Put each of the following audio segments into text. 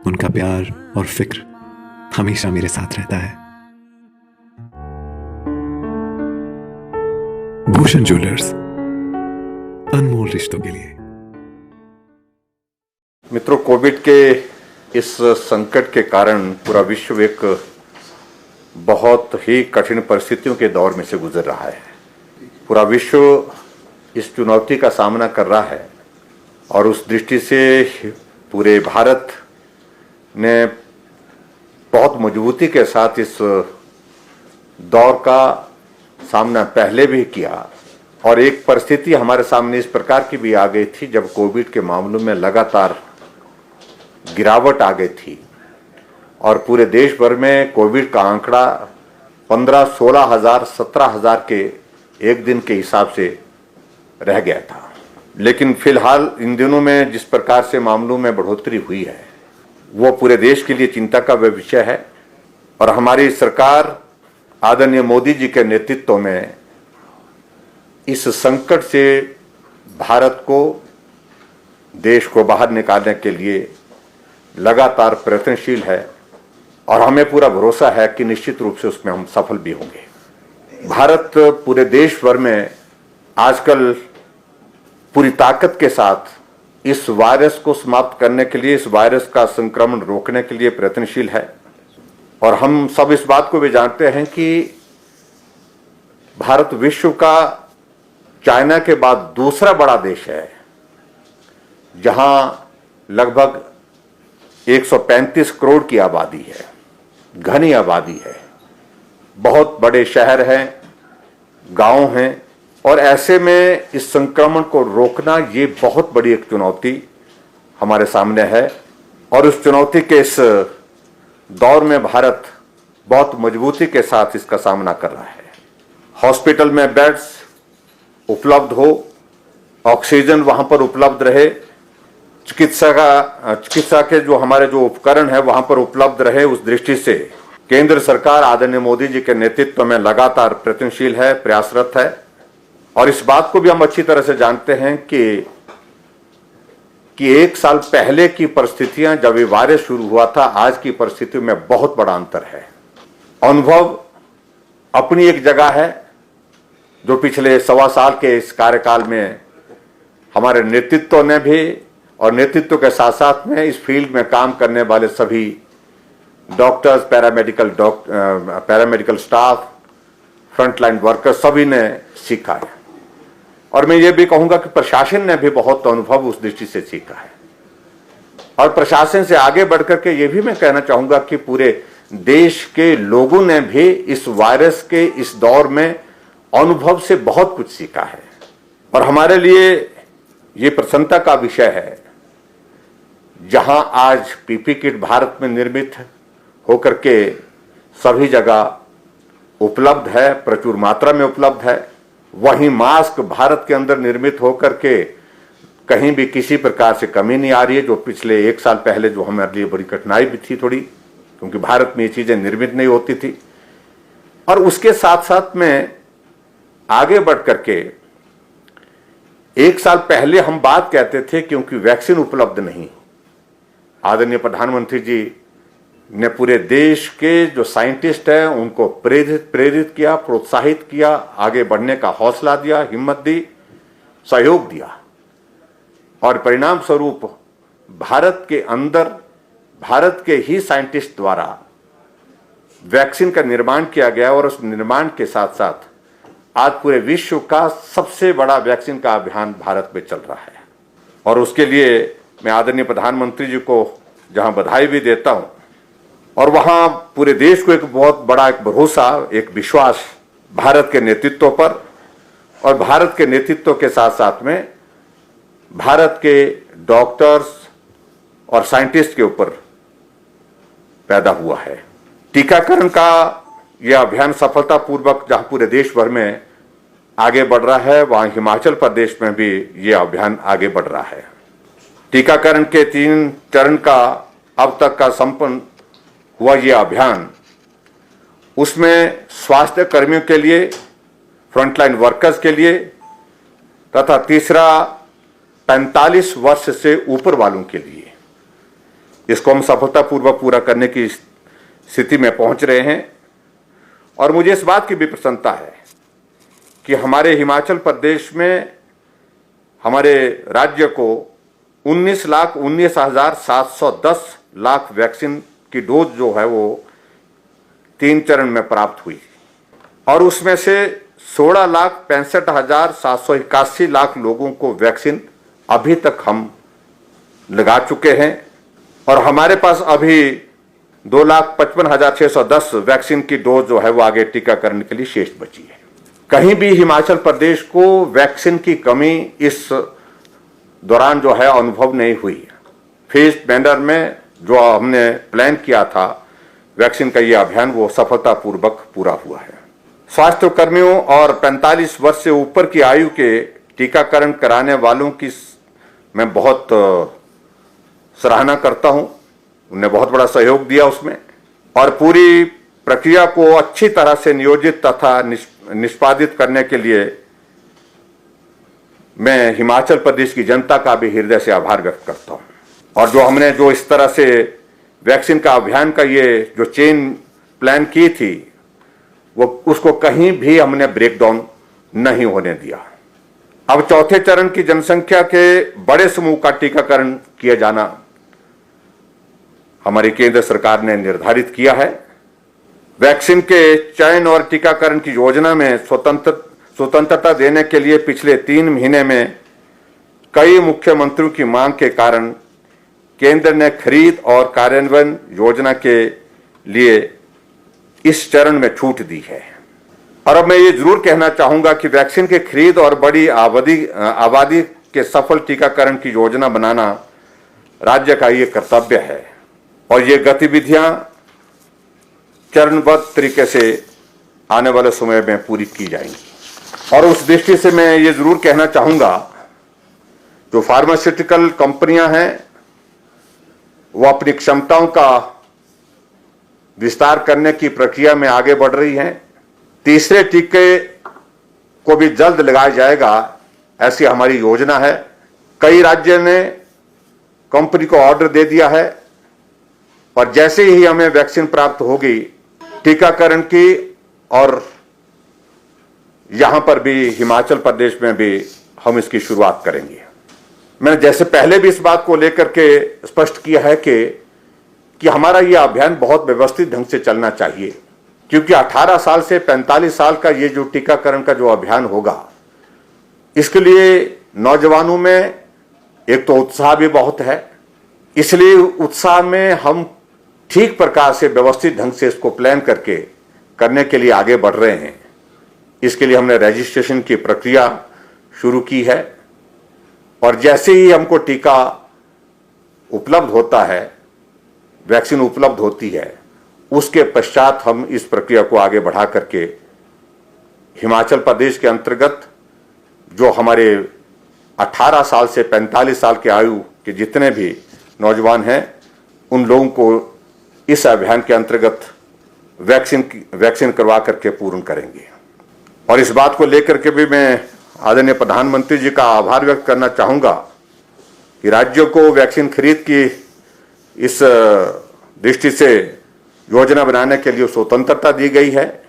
उनका प्यार और फिक्र हमेशा मेरे साथ रहता है। भूषण ज्वेलर्स, अनमोल रिश्तों के लिए। मित्रों, कोविड के इस संकट के कारण पूरा विश्व एक बहुत ही कठिन परिस्थितियों के दौर में से गुजर रहा है। पूरा विश्व इस चुनौती का सामना कर रहा है और उस दृष्टि से पूरे भारत ने बहुत मजबूती के साथ इस दौर का सामना पहले भी किया। और एक परिस्थिति हमारे सामने इस प्रकार की भी आ गई थी जब कोविड के मामलों में लगातार गिरावट आ गई थी और पूरे देश भर में कोविड का आंकड़ा 15-16 हजार 17 हजार के एक दिन के हिसाब से रह गया था। लेकिन फिलहाल इन दिनों में जिस प्रकार से मामलों में बढ़ोतरी हुई है वो पूरे देश के लिए चिंता का विषय है। और हमारी सरकार आदरणीय मोदी जी के नेतृत्व में इस संकट से भारत को, देश को बाहर निकालने के लिए लगातार प्रयत्नशील है और हमें पूरा भरोसा है कि निश्चित रूप से उसमें हम सफल भी होंगे। भारत पूरे देश भर में आजकल पूरी ताकत के साथ इस वायरस को समाप्त करने के लिए, इस वायरस का संक्रमण रोकने के लिए प्रयत्नशील है। और हम सब इस बात को भी जानते हैं कि भारत विश्व का चाइना के बाद दूसरा बड़ा देश है जहां लगभग 135 करोड़ की आबादी है, घनी आबादी है, बहुत बड़े शहर हैं, गांव हैं। और ऐसे में इस संक्रमण को रोकना ये बहुत बड़ी एक चुनौती हमारे सामने है। और उस चुनौती के इस दौर में भारत बहुत मजबूती के साथ इसका सामना कर रहा है। हॉस्पिटल में बेड्स उपलब्ध हो, ऑक्सीजन वहां पर उपलब्ध रहे, चिकित्सा के जो हमारे जो उपकरण है वहां पर उपलब्ध रहे, उस दृष्टि से केंद्र सरकार आदरणीय मोदी जी के नेतृत्व में लगातार प्रयत्नशील है, प्रयासरत है। और इस बात को भी हम अच्छी तरह से जानते हैं कि एक साल पहले की परिस्थितियां जब ये वायरस शुरू हुआ था, आज की परिस्थितियों में बहुत बड़ा अंतर है। अनुभव अपनी एक जगह है जो पिछले 1.25 साल के इस कार्यकाल में हमारे नेतृत्व ने भी, और नेतृत्व के साथ साथ में इस फील्ड में काम करने वाले सभी doctors, paramedical staff, frontline workers सभी ने सीखा है। और मैं ये भी कहूंगा कि प्रशासन ने भी बहुत अनुभव उस दृष्टि से सीखा है। और प्रशासन से आगे बढ़कर के ये भी मैं कहना चाहूंगा कि पूरे देश के लोगों ने भी इस वायरस के इस दौर में अनुभव से बहुत कुछ सीखा है। और हमारे लिए ये प्रसन्नता का विषय है जहां आज पीपी किट भारत में निर्मित होकर के सभी जगह उपलब्ध है, प्रचुर मात्रा में उपलब्ध है। वहीं मास्क भारत के अंदर निर्मित होकर के कहीं भी किसी प्रकार से कमी नहीं आ रही है, जो पिछले 1 साल पहले जो हमारे लिए बड़ी कठिनाई भी थी थोड़ी, क्योंकि भारत में ये चीजें निर्मित नहीं होती थी। और उसके साथ साथ में आगे बढ़ करके 1 साल पहले हम बात कहते थे क्योंकि वैक्सीन उपलब्ध नहीं, आदरणीय प्रधानमंत्री जी ने पूरे देश के जो साइंटिस्ट हैं उनको प्रेरित किया, प्रोत्साहित किया, आगे बढ़ने का हौसला दिया, हिम्मत दी, सहयोग दिया। और परिणाम स्वरूप भारत के अंदर भारत के ही साइंटिस्ट द्वारा वैक्सीन का निर्माण किया गया। और उस निर्माण के साथ साथ आज पूरे विश्व का सबसे बड़ा वैक्सीन का अभियान भारत में चल रहा है। और उसके लिए मैं आदरणीय प्रधानमंत्री जी को जहां बधाई भी देता हूं, और वहां पूरे देश को एक बहुत बड़ा एक भरोसा, एक विश्वास भारत के नेतृत्व पर, और भारत के नेतृत्व के साथ साथ में भारत के डॉक्टर्स और साइंटिस्ट के ऊपर पैदा हुआ है। टीकाकरण का यह अभियान सफलतापूर्वक जहां पूरे देश भर में आगे बढ़ रहा है, वहां हिमाचल प्रदेश में भी यह अभियान आगे बढ़ रहा है। टीकाकरण के 3 चरण का अब तक का संपन्न हुआ यह अभियान, उसमें स्वास्थ्य कर्मियों के लिए, फ्रंटलाइन वर्कर्स के लिए, तथा तीसरा 45 वर्ष से ऊपर वालों के लिए इसको हम सफलतापूर्वक पूरा करने की स्थिति में पहुंच रहे हैं। और मुझे इस बात की भी प्रसन्नता है कि हमारे हिमाचल प्रदेश में हमारे राज्य को 19,19,710 लाख वैक्सीन की डोज जो है वो 3 चरण में प्राप्त हुई और उसमें से 16,65,781 लाख लोगों को वैक्सीन अभी तक हम लगा चुके हैं और हमारे पास अभी 2,55,610 वैक्सीन की डोज जो है वो आगे टीकाकरण के लिए शेष बची है। कहीं भी हिमाचल प्रदेश को वैक्सीन की कमी इस दौरान जो है अनुभव नहीं हुई। फेज मैनर में जो हमने प्लान किया था वैक्सीन का ये अभियान वो सफलतापूर्वक पूरा हुआ है। स्वास्थ्य कर्मियों और 45 वर्ष से ऊपर की आयु के टीकाकरण कराने वालों की मैं बहुत सराहना करता हूं। उन्होंने बहुत बड़ा सहयोग दिया उसमें और पूरी प्रक्रिया को अच्छी तरह से नियोजित तथा निष्पादित करने के लिए मैं हिमाचल प्रदेश की जनता का भी हृदय से आभार व्यक्त करता हूं। और जो हमने जो इस तरह से वैक्सीन का अभियान का ये जो चेन प्लान की थी वो उसको कहीं भी हमने ब्रेक डाउन नहीं होने दिया। अब चौथे चरण की जनसंख्या के बड़े समूह का टीकाकरण किया जाना हमारी केंद्र सरकार ने निर्धारित किया है। वैक्सीन के चयन और टीकाकरण की योजना में स्वतंत्रता देने के लिए पिछले 3 महीने में कई मुख्यमंत्रियों की मांग के कारण केंद्र ने खरीद और कार्यान्वयन योजना के लिए इस चरण में छूट दी है। और अब मैं ये जरूर कहना चाहूंगा कि वैक्सीन के खरीद और बड़ी आबादी के सफल टीकाकरण की योजना बनाना राज्य का ये कर्तव्य है और ये गतिविधियां चरणबद्ध तरीके से आने वाले समय में पूरी की जाएंगी। और उस दृष्टि से मैं ये जरूर कहना चाहूंगा जो फार्मास्यूटिकल कंपनियां हैं वो अपनी क्षमताओं का विस्तार करने की प्रक्रिया में आगे बढ़ रही हैं। तीसरे टीके को भी जल्द लगाया जाएगा ऐसी हमारी योजना है। कई राज्यों ने कंपनी को ऑर्डर दे दिया है और जैसे ही हमें वैक्सीन प्राप्त होगी टीकाकरण की और यहां पर भी हिमाचल प्रदेश में भी हम इसकी शुरुआत करेंगे। मैंने जैसे पहले भी इस बात को लेकर के स्पष्ट किया है कि हमारा यह अभियान बहुत व्यवस्थित ढंग से चलना चाहिए क्योंकि 18 साल से 45 साल का ये जो टीकाकरण का जो अभियान होगा इसके लिए नौजवानों में एक तो उत्साह भी बहुत है। इसलिए उत्साह में हम ठीक प्रकार से व्यवस्थित ढंग से इसको प्लान करके करने के लिए आगे बढ़ रहे हैं। इसके लिए हमने रजिस्ट्रेशन की प्रक्रिया शुरू की है और जैसे ही हमको टीका उपलब्ध होता है वैक्सीन उपलब्ध होती है उसके पश्चात हम इस प्रक्रिया को आगे बढ़ा करके हिमाचल प्रदेश के अंतर्गत जो हमारे 18 साल से 45 साल के आयु के जितने भी नौजवान हैं उन लोगों को इस अभियान के अंतर्गत वैक्सीन करवा करके पूर्ण करेंगे। और इस बात को लेकर के भी मैं आदरणीय प्रधानमंत्री जी का आभार व्यक्त करना चाहूंगा कि राज्यों को वैक्सीन खरीद की इस दृष्टि से योजना बनाने के लिए स्वतंत्रता दी गई है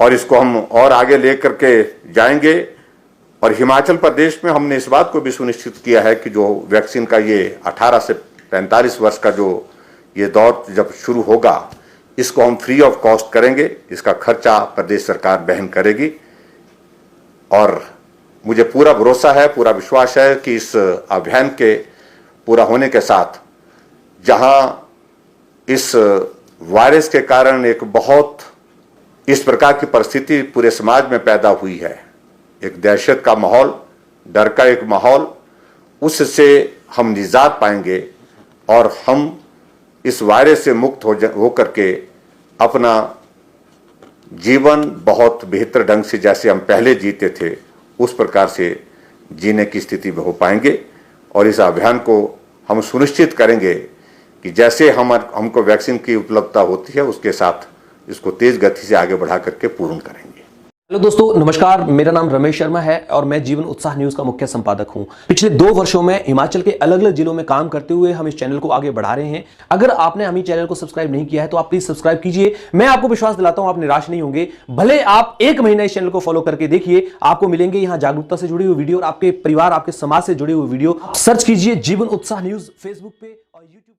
और इसको हम और आगे लेकर के जाएंगे। और हिमाचल प्रदेश में हमने इस बात को भी सुनिश्चित किया है कि जो वैक्सीन का ये 18 से 45 वर्ष का जो ये दौर जब शुरू होगा इसको हम फ्री ऑफ कॉस्ट करेंगे। इसका खर्चा प्रदेश सरकार वहन करेगी और मुझे पूरा भरोसा है, पूरा विश्वास है कि इस अभियान के पूरा होने के साथ जहां इस वायरस के कारण एक बहुत इस प्रकार की परिस्थिति पूरे समाज में पैदा हुई है, एक दहशत का माहौल, डर का एक माहौल, उससे हम निजात पाएंगे और हम इस वायरस से मुक्त हो करके अपना जीवन बहुत बेहतर ढंग से जैसे हम पहले जीते थे उस प्रकार से जीने की स्थिति में हो पाएंगे। और इस अभियान को हम सुनिश्चित करेंगे कि जैसे हमको वैक्सीन की उपलब्धता होती है उसके साथ इसको तेज गति से आगे बढ़ा करके पूर्ण करेंगे। हेलो दोस्तों, नमस्कार। मेरा नाम रमेश शर्मा है और मैं जीवन उत्साह न्यूज का मुख्य संपादक हूं। पिछले 2 वर्षों में हिमाचल के अलग अलग जिलों में काम करते हुए हम इस चैनल को आगे बढ़ा रहे हैं। अगर आपने हमें चैनल को सब्सक्राइब नहीं किया है तो आप प्लीज सब्सक्राइब कीजिए। मैं आपको विश्वास दिलाता हूं, आप निराश नहीं होंगे। भले आप 1 महीना इस चैनल को फॉलो करके देखिए, आपको मिलेंगे यहां जागरूकता से जुड़ी हुई वीडियो और आपके परिवार, आपके समाज से जुड़े हुए वीडियो। सर्च कीजिए जीवन उत्साह न्यूज फेसबुक पे और यूट्यूब।